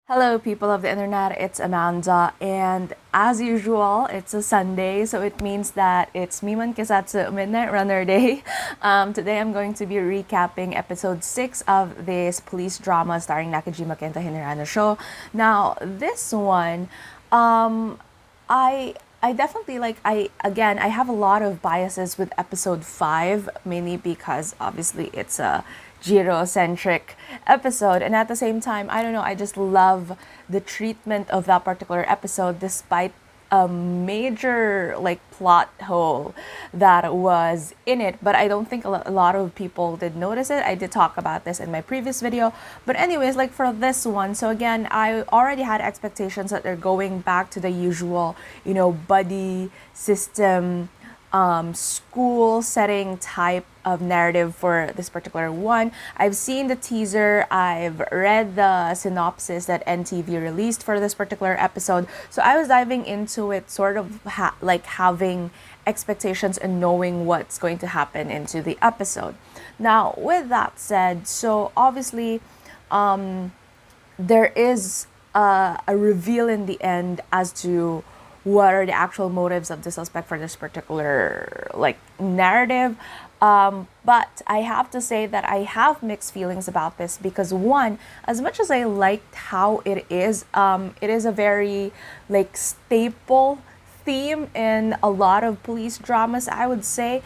Hello, people of the internet, it's Amanda, and as usual, it's a Sunday, so it means that it's Miman Keisatsu Midnight Runner Day. Today I'm going to be recapping episode 6 of this police drama starring Nakajima Kento and Hirano Sho. Now, this one, I definitely I have a lot of biases with episode 5, mainly because obviously it's a Jiro centric episode, and at the same time, I don't know, I just love the treatment of that particular episode despite a major plot hole that was in it. But I don't think a lot of people did notice it. I did talk about this in my previous video, but anyways, like for this one, so again, I already had expectations that they're going back to the usual, buddy system, school setting type of narrative for this particular one. I've seen the teaser, I've read the synopsis that NTV released for this particular episode, so I was diving into it sort of having expectations and knowing what's going to happen into the episode. Now, with that said, so obviously there is a reveal in the end as to what are the actual motives of the suspect for this particular narrative. But I have to say that I have mixed feelings about this because, one, as much as I liked how it is a very staple theme in a lot of police dramas, I would say.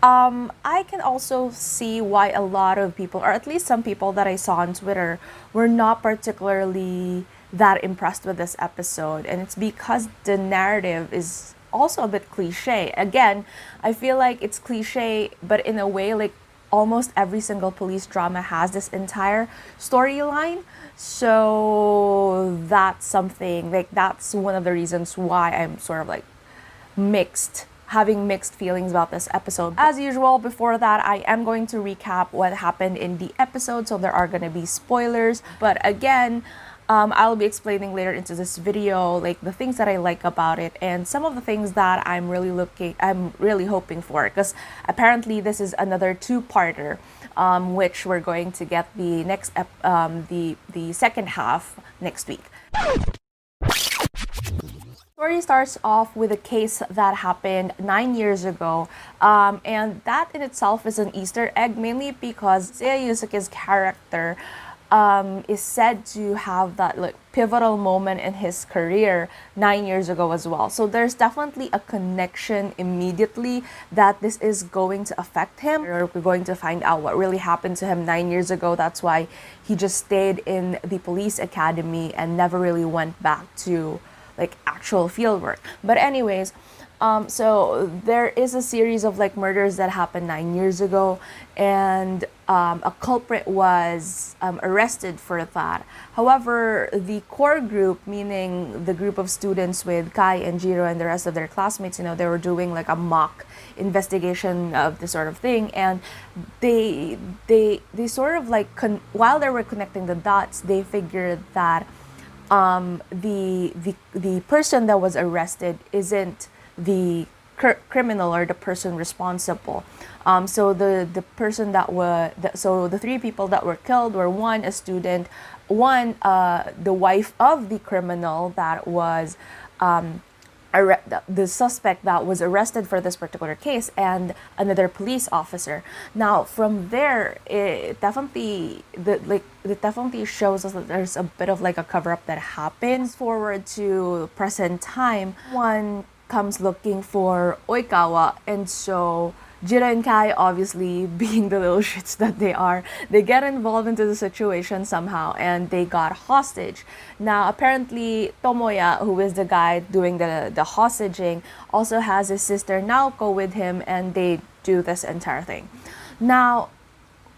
I can also see why a lot of people, or at least some people that I saw on Twitter, were not particularly that impressed with this episode, and it's because the narrative is also a bit cliche. Again, I feel like it's cliche, but in a way, almost every single police drama has this entire storyline. So that's something, that's one of the reasons why I'm sort of having mixed feelings about this episode. As usual, before that, I am going to recap what happened in the episode, so there are going to be spoilers. But again, I'll be explaining later into this video the things that I like about it and some of the things that I'm really hoping for, because apparently this is another two-parter, which we're going to get the next the second half next week. Story starts off with a case that happened 9 years ago, and that in itself is an Easter egg, mainly because Iseya Yusuke's character is said to have that pivotal moment in his career 9 years ago as well. So there's definitely a connection immediately that this is going to affect him. We're going to find out what really happened to him 9 years ago. That's why he just stayed in the police academy and never really went back to actual field work. But anyways, so there is a series of murders that happened 9 years ago, and a culprit was arrested for that. However, the core group, meaning the group of students with Kai and Jiro and the rest of their classmates, they were doing a mock investigation of this sort of thing, and they sort of while they were connecting the dots, they figured that the person that was arrested isn't the criminal or the person responsible. So the person that was so the three people that were killed were, one, a student, one, the wife of the criminal that was the suspect that was arrested for this particular case, and another police officer. Now from there, it definitely shows us that there's a bit of a cover-up that happens. Forward to present time, one comes looking for Oikawa, and so Jiro and Kai, obviously being the little shits that they are, they get involved into the situation somehow and they got hostage. Now apparently Tomoya, who is the guy doing the hostaging, also has his sister Naoko with him, and they do this entire thing. Now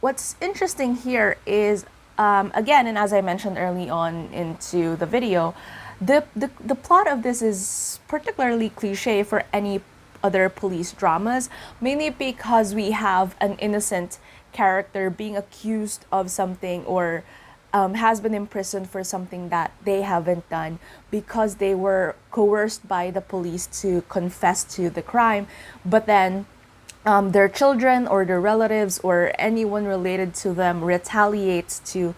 what's interesting here is again, and as I mentioned early on into the video, the plot of this is particularly cliche for any other police dramas, mainly because we have an innocent character being accused of something, or has been imprisoned for something that they haven't done because they were coerced by the police to confess to the crime, but then their children or their relatives or anyone related to them retaliates to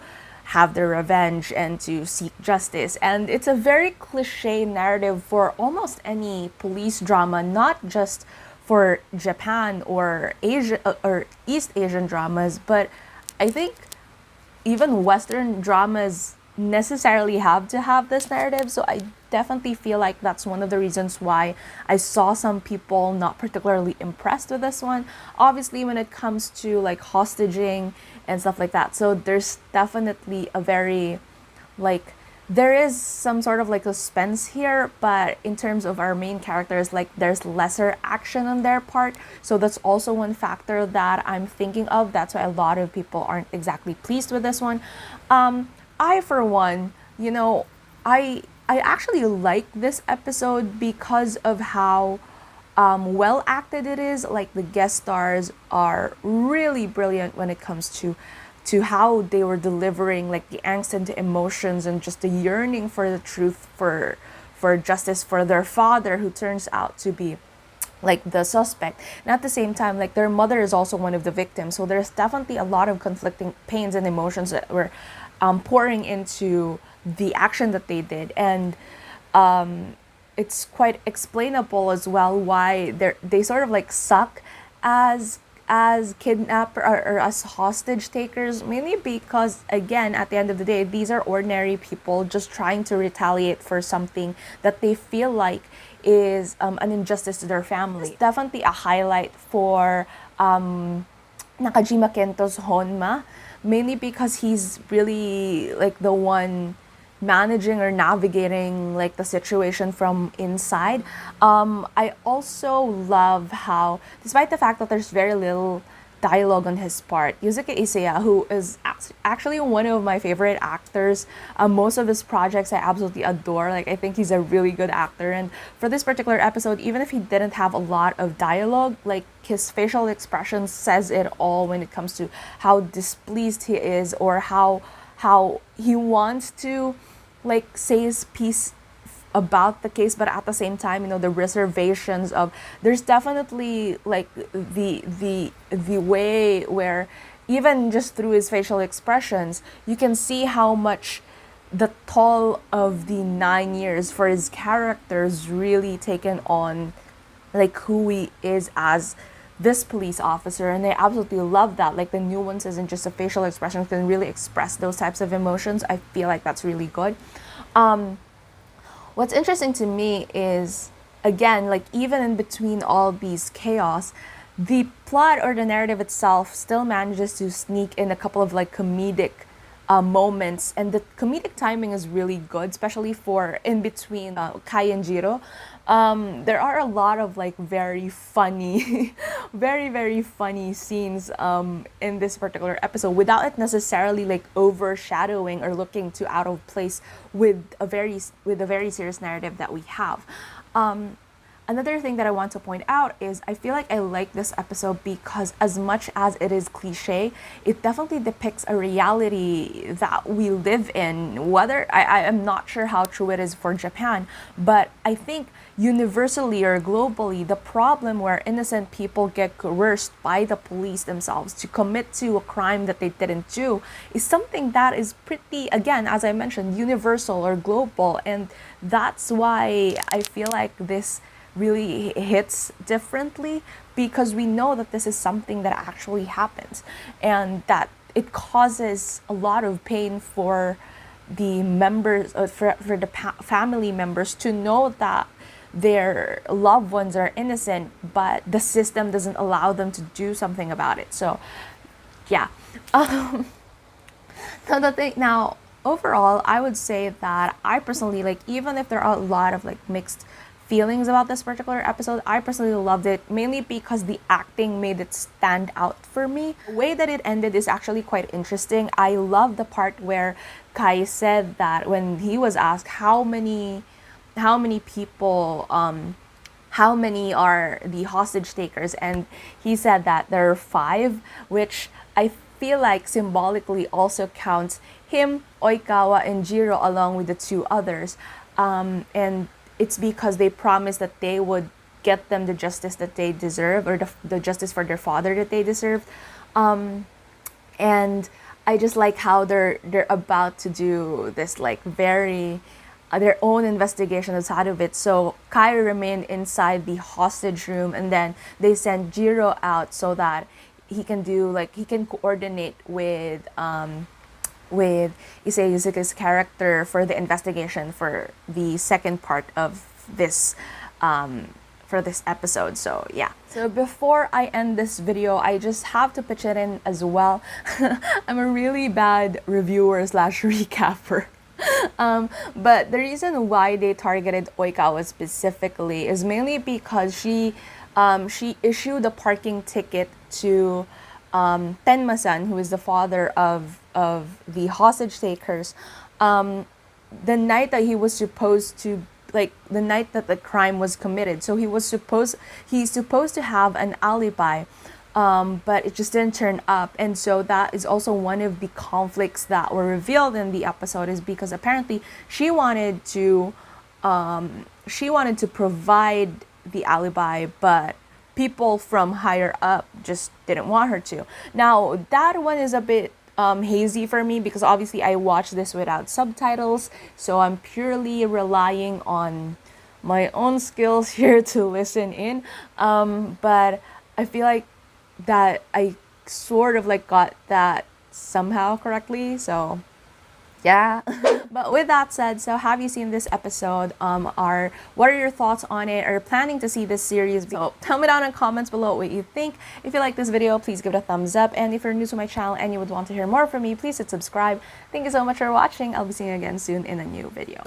have their revenge and to seek justice. And it's a very cliche narrative for almost any police drama, not just for Japan or Asia or East Asian dramas, but I think even Western dramas necessarily have to have this narrative. So I definitely feel like that's one of the reasons why I saw some people not particularly impressed with this one. Obviously, when it comes to like hostaging and stuff like that. So there's definitely a very like there is some sort of like suspense here, but in terms of our main characters, like there's lesser action on their part. So that's also one factor that I'm thinking of. That's why a lot of people aren't exactly pleased with this one. I, for one, I actually like this episode because of how well acted it is. Like the guest stars are really brilliant when it comes to how they were delivering like the angst and the emotions and just the yearning for the truth, for justice for their father, who turns out to be like the suspect, and at the same time like their mother is also one of the victims. So there's definitely a lot of conflicting pains and emotions that were pouring into the action that they did, and it's quite explainable as well why they sort of like suck as kidnapper or as hostage takers, mainly because again at the end of the day these are ordinary people just trying to retaliate for something that they feel like is an injustice to their family. It's definitely a highlight for Nakajima Kento's Honma, mainly because he's really like the one managing or navigating like the situation from inside. I also love how, despite the fact that there's very little dialogue on his part, Yusuke Iseya, who is actually one of my favorite actors, most of his projects I absolutely adore. Like I think he's a really good actor, and for this particular episode, even if he didn't have a lot of dialogue, like his facial expression says it all when it comes to how displeased he is, or how he wants to like say his piece about the case, but at the same time, the reservations of there's definitely like the way where even just through his facial expressions, you can see how much the toll of the 9 years for his characters really taken on like who he is as this police officer. And I absolutely love that, like the nuances and just the facial expressions can really express those types of emotions. I feel like that's really good. What's interesting to me is, again, like even in between all these chaos, the plot or the narrative itself still manages to sneak in a couple of like comedic moments, and the comedic timing is really good, especially for in between Kai and Jiro. There are a lot of like very funny, very funny scenes in this particular episode, without it necessarily like overshadowing or looking too out of place with a very serious narrative that we have. Another thing that I want to point out is I feel like I like this episode because as much as it is cliche, it definitely depicts a reality that we live in. Whether I am not sure how true it is for Japan, but I think universally or globally, the problem where innocent people get coerced by the police themselves to commit to a crime that they didn't do is something that is pretty, again, as I mentioned, universal or global. And that's why I feel like this really hits differently, because we know that this is something that actually happens and that it causes a lot of pain for the members, for the family members to know that their loved ones are innocent, but the system doesn't allow them to do something about it. So yeah. Now overall, I would say that I personally, like, even if there are a lot of like mixed feelings about this particular episode, I personally loved it, mainly because the acting made it stand out for me. The way that it ended is actually quite interesting. I love the part where Kai said that when he was asked how many people, how many are the hostage takers, and he said that there are 5, which I feel like symbolically also counts him, Oikawa, and Jiro along with the 2 others. And it's because they promised that they would get them the justice that they deserve, or the justice for their father that they deserve. And I just like how they're about to do this like very their own investigation out of it. So Kai remained inside the hostage room, and then they send Jiro out so that he can coordinate with Iseya Yusuke's character for the investigation for the second part of this for this episode. So yeah. So before I end this video, I just have to pitch it in as well. I'm a really bad reviewer slash recapper. But the reason why they targeted Oikawa specifically is mainly because she issued a parking ticket to Tenma-san, who is the father of the hostage takers, the night that he was supposed to, like the night that the crime was committed. So he's supposed to have an alibi, but it just didn't turn up. And so that is also one of the conflicts that were revealed in the episode, is because apparently she wanted to provide the alibi, but people from higher up just didn't want her to. Now that one is a bit hazy for me, because obviously I watched this without subtitles, so I'm purely relying on my own skills here to listen in. But I feel like that I sort of like got that somehow correctly, so yeah. But with that said, so have you seen this episode? What are your thoughts on it? Are you planning to see this series? So tell me down in the comments below what you think. If you like this video, please give it a thumbs up. And if you're new to my channel and you would want to hear more from me, please hit subscribe. Thank you so much for watching. I'll be seeing you again soon in a new video.